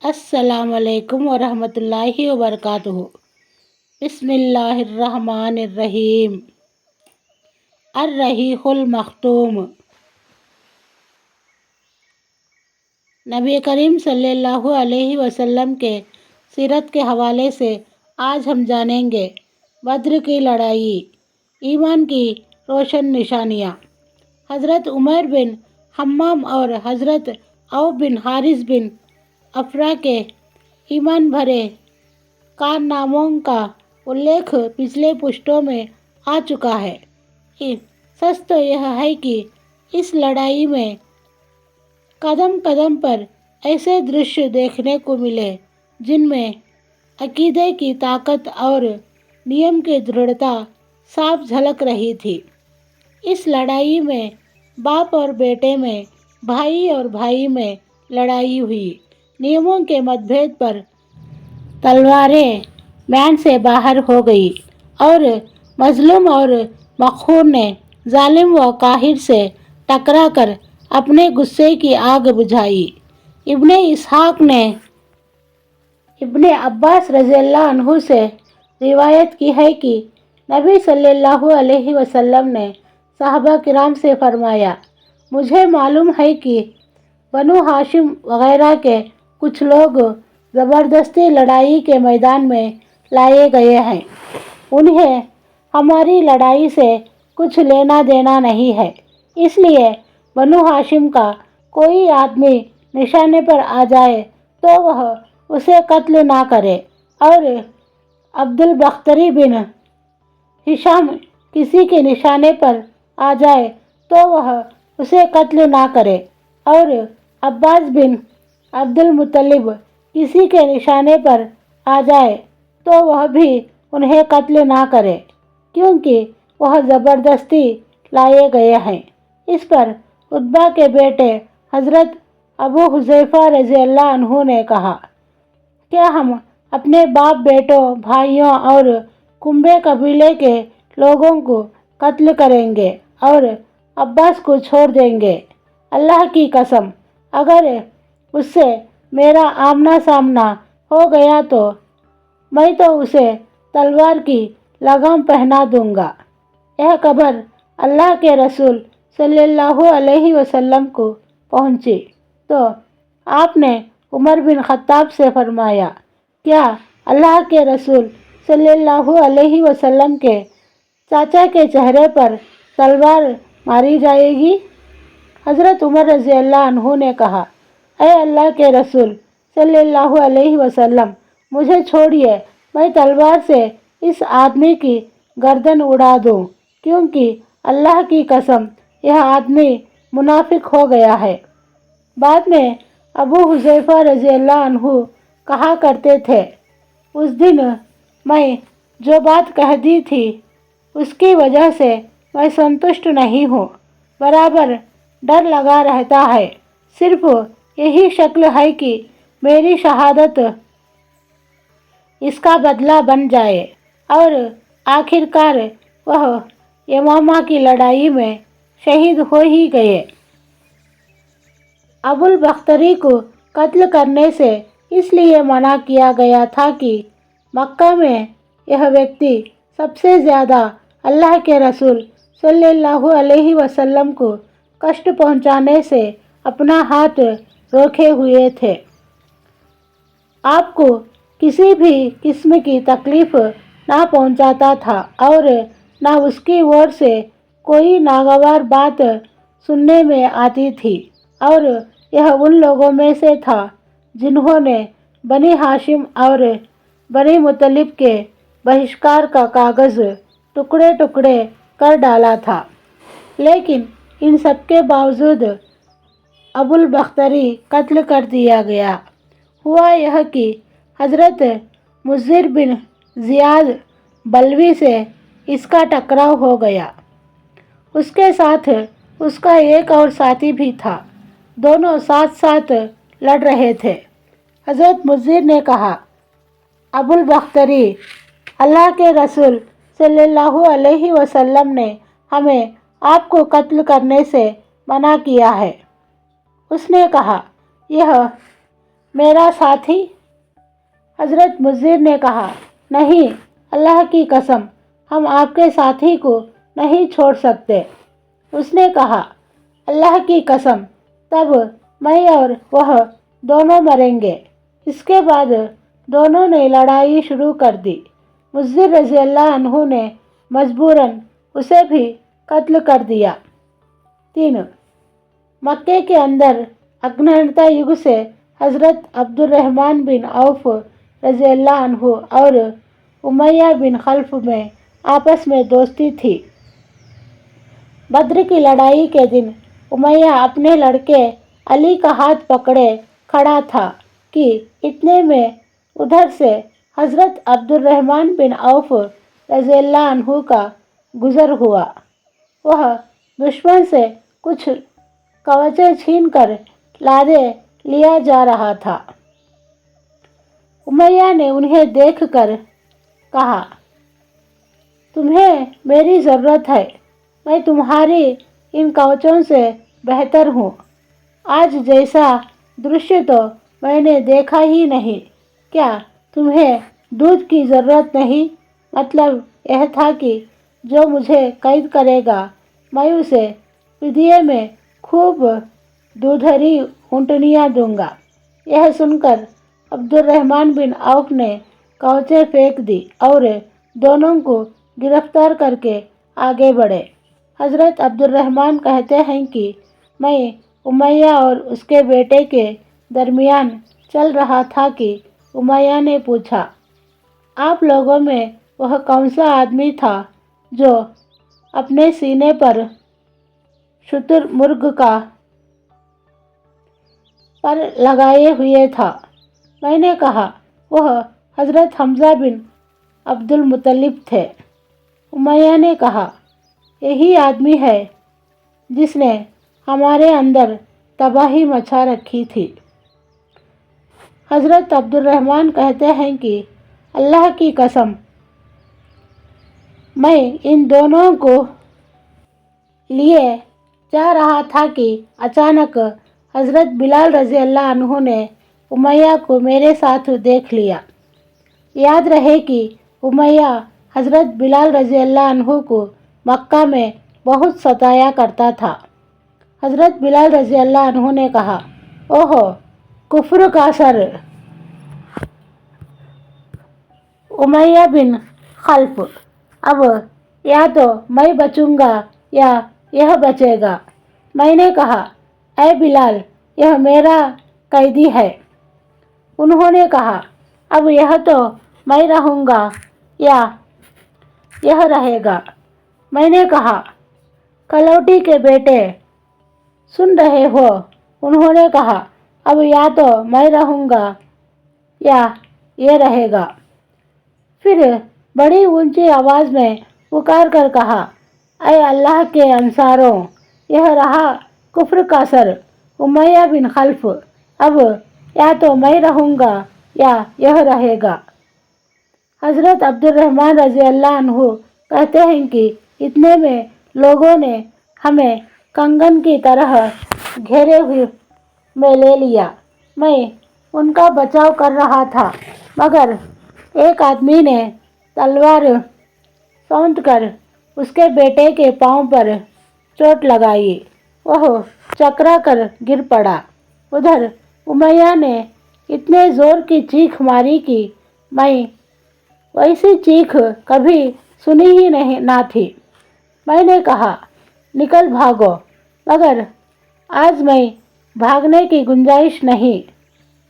السلام علیکم ورحمۃ اللہ وبرکاتہ۔ بسم اللہ الرحمن الرحیم۔ الرحیق المختوم۔ نبی کریم صلی اللہ علیہ وسلم کے سیرت کے حوالے سے آج ہم جانیں گے بدر کی لڑائی، ایمان کی روشن نشانیاں۔ حضرت عمر بن حمام اور حضرت عوف بن حارث بن افرا کے ایمان بھرے کارناموں کا الیکھ پچھلے پشتوں میں آ چکا ہے۔ سچ تو یہ ہے کہ اس لڑائی میں قدم قدم پر ایسے درشیہ دیکھنے کو ملے جن میں عقیدے کی طاقت اور نیم کی دృڑھتا صاف جھلک رہی تھی۔ اس لڑائی میں باپ اور بیٹے میں، بھائی اور بھائی میں لڑائی ہوئی۔ نیموں کے متبھید پر تلواریں میان سے باہر ہو گئی اور مظلوم اور مقہور نے ظالم و قاہر سے ٹکرا کر اپنے غصے کی آگ بجھائی۔ ابن اسحاق نے ابن عباس رضی اللہ عنہ سے روایت کی ہے کہ نبی صلی اللہ علیہ وسلم نے صحابہ کرام سے فرمایا، مجھے معلوم ہے کہ بنو ہاشم وغیرہ کے کچھ لوگ زبردستی لڑائی کے میدان میں لائے گئے ہیں۔ انہیں ہماری لڑائی سے کچھ لینا دینا نہیں ہے، اس لیے بنو ہاشم کا کوئی آدمی نشانے پر آ جائے تو وہ اسے قتل نہ کرے، اور عبد البختری بن ہشام کسی کے نشانے پر آ جائے تو وہ اسے قتل نہ کرے، اور عباس بن عبد المطلب کسی کے نشانے پر آ جائے تو وہ بھی انہیں قتل نہ کرے، کیونکہ وہ زبردستی لائے گئے ہیں۔ اس پر عتبہ کے بیٹے حضرت ابو حذیفہ رضی اللہ عنہ نے کہا، کیا ہم اپنے باپ بیٹوں، بھائیوں اور کنبے قبیلے کے لوگوں کو قتل کریں گے اور عباس کو چھوڑ دیں گے؟ اللہ کی قسم، اگر اس سے میرا آمنا سامنا ہو گیا تو میں تو اسے تلوار کی لگام پہنا دوں گا۔ یہ خبر اللہ کے رسول صلی اللہ علیہ وسلم کو پہنچی تو آپ نے عمر بن خطاب سے فرمایا، کیا اللہ کے رسول صلی اللہ علیہ وسلم کے چاچا کے چہرے پر تلوار ماری جائے گی؟ حضرت عمر رضی اللہ عنہ نے کہا، اے اللہ کے رسول صلی اللہ علیہ وسلم، مجھے چھوڑیے، میں تلوار سے اس آدمی کی گردن اڑا دوں، کیونکہ اللہ کی قسم یہ آدمی منافق ہو گیا ہے۔ بعد میں ابو حذیفہ رضی اللہ عنہ کہا کرتے تھے، اس دن میں جو بات کہہ دی تھی اس کی وجہ سے میں سنتشٹ نہیں ہوں، برابر ڈر لگا رہتا ہے، صرف یہی شکل ہے کہ میری شہادت اس کا بدلہ بن جائے، اور آخر کار وہ یمامہ کی لڑائی میں شہید ہو ہی گئے۔ ابو البختری کو قتل کرنے سے اس لیے منع کیا گیا تھا کہ مکہ میں یہ ویکتی سب سے زیادہ اللہ کے رسول صلی اللہ علیہ وسلم کو کشٹ پہنچانے سے اپنا ہاتھ روکے ہوئے تھے۔ آپ کو کسی بھی قسم کی تکلیف نہ پہنچاتا تھا اور نہ اس کی اور سے کوئی ناگوار بات سننے میں آتی تھی، اور یہ ان لوگوں میں سے تھا جنہوں نے بنی ہاشم اور بنی مطلب کے بہشتار کا کاغذ ٹکڑے ٹکڑے کر ڈالا تھا۔ لیکن ان سب کے باوجود ابو البختری قتل کر دیا گیا۔ ہوا یہ کہ حضرت مضر بن زیاد بلوی سے اس کا ٹکراؤ ہو گیا۔ اس کے ساتھ اس کا ایک اور ساتھی بھی تھا، دونوں ساتھ ساتھ لڑ رہے تھے۔ حضرت مضر نے کہا، ابو البختری، اللہ کے رسول صلی اللہ علیہ وسلم نے ہمیں آپ کو قتل کرنے سے منع کیا ہے۔ اس نے کہا، یہ میرا ساتھی؟ حضرت مضر نے کہا، نہیں، اللہ کی قسم، ہم آپ کے ساتھی کو نہیں چھوڑ سکتے۔ اس نے کہا، اللہ کی قسم، تب میں اور وہ دونوں مریں گے۔ اس کے بعد دونوں نے لڑائی شروع کر دی۔ مضر رضی اللہ عنہ نے مجبوراً اسے بھی قتل کر دیا۔ 3. مکے کے اندر اگنہرتا یگ سے حضرت عبد الرحمن بن عوف رضی اللہ عنہ اور امیہ بن خلف میں آپس میں دوستی تھی۔ بدر کی لڑائی کے دن امیہ اپنے لڑکے علی کا ہاتھ پکڑے کھڑا تھا کہ اتنے میں ادھر سے حضرت عبد الرحمن بن عوف رضی اللہ عنہ کا گزر ہوا۔ وہ دشمن سے کچھ کوچے چھین کر لادے لیا جا رہا تھا۔ امیہ نے انہیں دیکھ کر کہا، تمہیں میری ضرورت ہے، میں تمہاری ان کوچوں سے بہتر ہوں۔ آج جیسا درشیہ تو میں نے دیکھا ہی نہیں۔ کیا تمہیں دودھ کی ضرورت نہیں؟ مطلب یہ تھا کہ جو مجھے قید کرے گا میں اسے فدیے میں خوب دودھری اونٹنیاں دوں گا۔ یہ سن کر عبد الرحمن بن عوف نے کوچے پھینک دی اور دونوں کو گرفتار کر کے آگے بڑھے۔ حضرت عبد الرحمن کہتے ہیں کہ میں امیہ اور اس کے بیٹے کے درمیان چل رہا تھا کہ امیہ نے پوچھا، آپ لوگوں میں وہ کون سا آدمی تھا جو اپنے سینے پر شتر مرغ کا پر لگائے ہوئے تھا؟ میں نے کہا، وہ حضرت حمزہ بن عبد المطلب تھے۔ امیہ نے کہا، یہی آدمی ہے جس نے ہمارے اندر تباہی مچا رکھی تھی۔ حضرت عبد الرحمن کہتے ہیں کہ اللہ کی قسم، میں ان دونوں کو لیے جا رہا تھا کہ اچانک حضرت بلال رضی اللہ عنہ نے امیہ کو میرے ساتھ دیکھ لیا۔ یاد رہے کہ امیہ حضرت بلال رضی اللہ عنہ کو مکہ میں بہت ستایا کرتا تھا۔ حضرت بلال رضی اللہ عنہ نے کہا، اوہو، کفر کا سر! امیہ بن خلف، اب یا تو میں بچوں گا یا یہ بچے گا۔ میں نے کہا، اے بلال، یہ میرا قیدی ہے۔ انہوں نے کہا، اب یہ تو میں رہوں گا یا یہ رہے گا۔ میں نے کہا، کلوٹی کے بیٹے، سن رہے ہو؟ انہوں نے کہا، اب یا تو میں رہوں گا یا یہ رہے گا۔ پھر بڑی اونچی آواز میں پکار کر کہا، اے اللہ کے انصاروں، یہ رہا کفر کا سر، امیہ بن خلف، اب یا تو میں رہوں گا یا یہ رہے گا۔ حضرت عبد الرحمن رضی اللہ عنہ کہتے ہیں کہ اتنے میں لوگوں نے ہمیں کنگن کی طرح گھیرے ہوئے میں لے لیا۔ میں ان کا بچاؤ کر رہا تھا مگر ایک آدمی نے تلوار سونت کر اس کے بیٹے کے پاؤں پر چوٹ لگائی، وہ چکرا کر گر پڑا۔ ادھر امیہ نے اتنے زور کی چیخ ماری کہ میں ویسی چیخ کبھی سنی ہی نہ تھی۔ میں نے کہا، نکل بھاگو، مگر آج میں بھاگنے کی گنجائش نہیں۔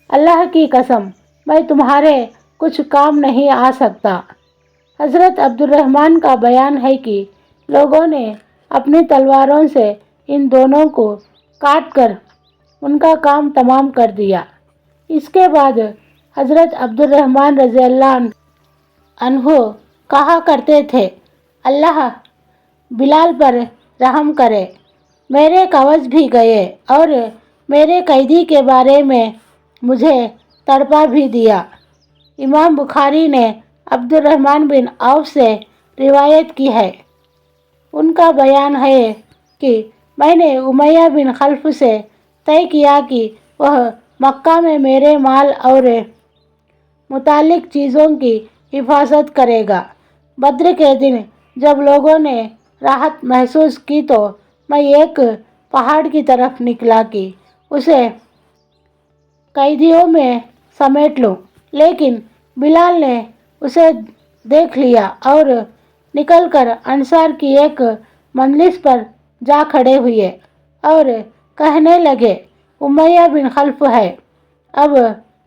اللہ کی قسم، میں تمہارے کچھ کام نہیں آ سکتا۔ حضرت عبد الرحمن کا بیان ہے کہ لوگوں نے اپنی تلواروں سے ان دونوں کو کاٹ کر ان کا کام تمام کر دیا۔ اس کے بعد حضرت عبد الرحمن رضی اللہ عنہ کہا کرتے تھے، اللہ بلال پر رحم کرے، میرے کوچ بھی گئے اور میرے قیدی کے بارے میں مجھے تڑپا بھی دیا۔ امام بخاری نے عبد الرحمن بن عوف سے روایت کی ہے۔ ان کا بیان ہے کہ میں نے امیہ بن خلف سے طے کیا کہ وہ مکہ میں میرے مال اور متعلق چیزوں کی حفاظت کرے گا۔ بدر کے دن جب لوگوں نے راحت محسوس کی تو میں ایک پہاڑ کی طرف نکلا کہ اسے قیدیوں میں سمیٹ لوں، لیکن بلال نے اسے دیکھ لیا اور نکل کر انصار کی ایک مجلس پر جا کھڑے ہوئے اور کہنے لگے، امیہ بن خلف ہے، اب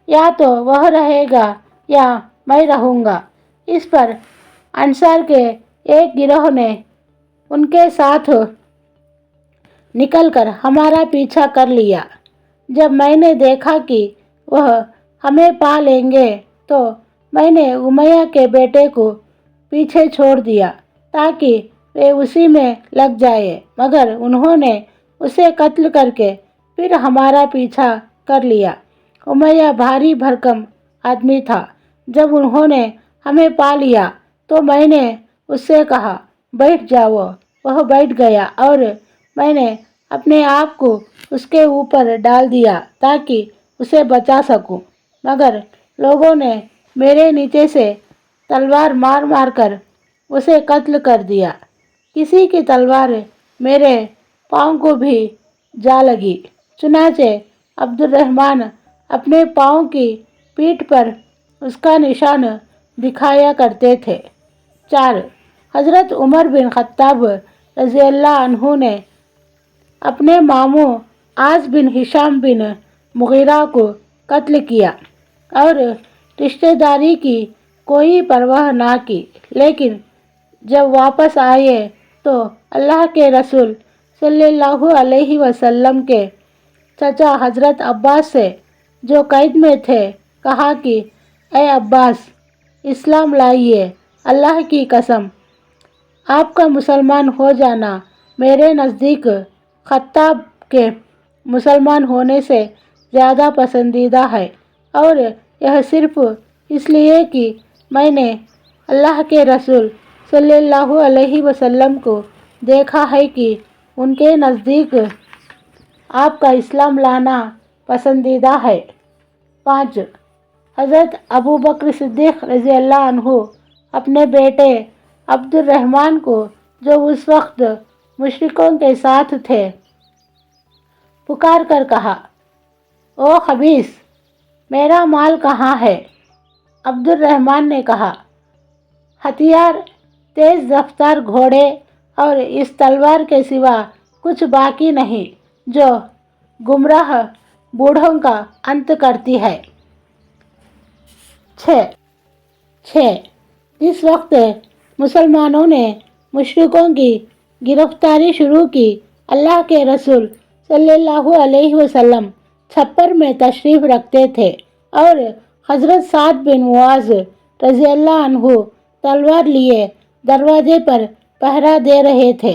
یا تو وہ رہے گا یا میں رہوں گا۔ اس پر انصار کے ایک گروہ نے ان کے ساتھ نکل کر ہمارا پیچھا کر لیا۔ جب میں نے دیکھا کہ وہ ہمیں پا لیں گے تو میں نے امیہ کے بیٹے کو پیچھے چھوڑ دیا تاکہ وہ اسی میں لگ جائے، مگر انہوں نے اسے قتل کر کے پھر ہمارا پیچھا کر لیا۔ امیہ بھاری بھرکم آدمی تھا۔ جب انہوں نے ہمیں پا لیا تو میں نے اس سے کہا، بیٹھ جاؤ۔ وہ بیٹھ گیا اور میں نے اپنے آپ کو اس کے اوپر ڈال دیا تاکہ اسے بچا سکوں، مگر لوگوں نے میرے نیچے سے تلوار مار مار کر اسے قتل کر دیا۔ کسی کی تلوار میرے پاؤں کو بھی جا لگی، چنانچہ عبد الرحمن اپنے پاؤں کی پیٹھ پر اس کا نشان دکھایا کرتے تھے۔ 4. حضرت عمر بن خطاب رضی اللہ عنہ نے اپنے ماموں عاص بن ہشام بن مغیرہ کو قتل کیا اور رشتہ داری کی کوئی پرواہ نہ کی، لیکن جب واپس آئے تو اللہ کے رسول صلی اللہ علیہ وسلم کے چچا حضرت عباس سے، جو قید میں تھے، کہا کہ اے عباس، اسلام لائیے، اللہ کی قسم آپ کا مسلمان ہو جانا میرے نزدیک خطاب کے مسلمان ہونے سے زیادہ پسندیدہ ہے، اور یہ صرف اس لیے کہ میں نے اللہ کے رسول صلی اللہ علیہ وسلم کو دیکھا ہے کہ ان کے نزدیک آپ کا اسلام لانا پسندیدہ ہے۔ 5. حضرت ابوبکر صدیق رضی اللہ عنہ اپنے بیٹے عبد الرحمن کو، جو اس وقت مشرکوں کے ساتھ تھے، پکار کر کہا، او خبیث، میرا مال کہاں ہے؟ عبد الرحمن نے کہا، ہتھیار، تیز رفتار گھوڑے اور اس تلوار کے سوا کچھ باقی نہیں جو گمراہ بوڑھوں کا انت کرتی ہے۔ 6. جس وقت مسلمانوں نے مشرکوں کی گرفتاری شروع کی، اللہ کے رسول صلی اللہ علیہ وسلم چھپر میں تشریف رکھتے تھے اور حضرت سعد بن معاذ رضی اللہ عنہ تلوار لیے دروازے پر پہرا دے رہے تھے۔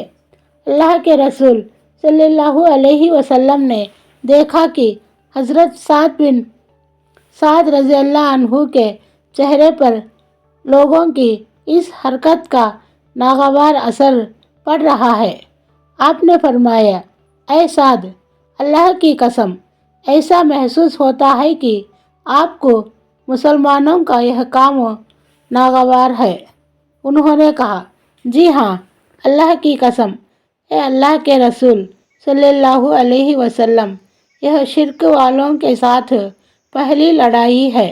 اللہ کے رسول صلی اللہ علیہ وسلم نے دیکھا کہ حضرت سعد رضی اللہ عنہ کے چہرے پر لوگوں کی اس حرکت کا ناگوار اثر پڑ رہا ہے۔ آپ نے فرمایا، اے سعد، اللہ کی قسم ایسا محسوس ہوتا ہے کہ آپ کو مسلمانوں کا یہ کام ناگوار ہے۔ انہوں نے کہا، جی ہاں، اللہ کی قسم، اے اللہ کے رسول صلی اللہ علیہ وسلم، یہ شرک والوں کے ساتھ پہلی لڑائی ہے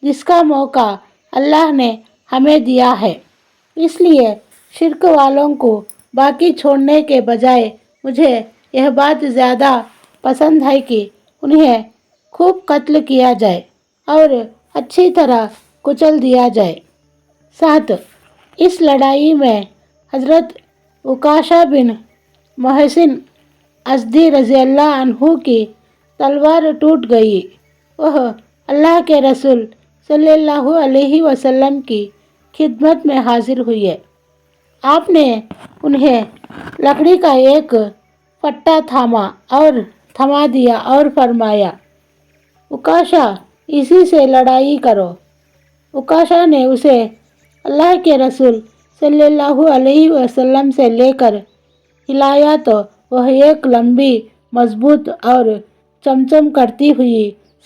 جس کا موقع اللہ نے ہمیں دیا ہے، اس لیے شرک والوں کو باقی چھوڑنے کے بجائے مجھے یہ بات زیادہ پسند ہے کہ انہیں خوب قتل کیا جائے اور اچھی طرح کچل دیا جائے۔ 7. اس لڑائی میں حضرت عکاشہ بن محصن ازدی رضی اللہ عنہ کی تلوار ٹوٹ گئی۔ وہ اللہ کے رسول صلی اللہ علیہ وسلم کی خدمت میں حاضر ہوئے۔ آپ نے انہیں لکڑی کا ایک پٹا تھما دیا اور فرمایا، عکاشہ، اسی سے لڑائی کرو۔ عکاشہ نے اسے اللہ کے رسول صلی اللہ علیہ وسلم سے لے کر ہلایا تو وہ ایک لمبی، مضبوط اور چمچم کرتی ہوئی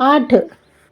8.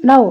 9.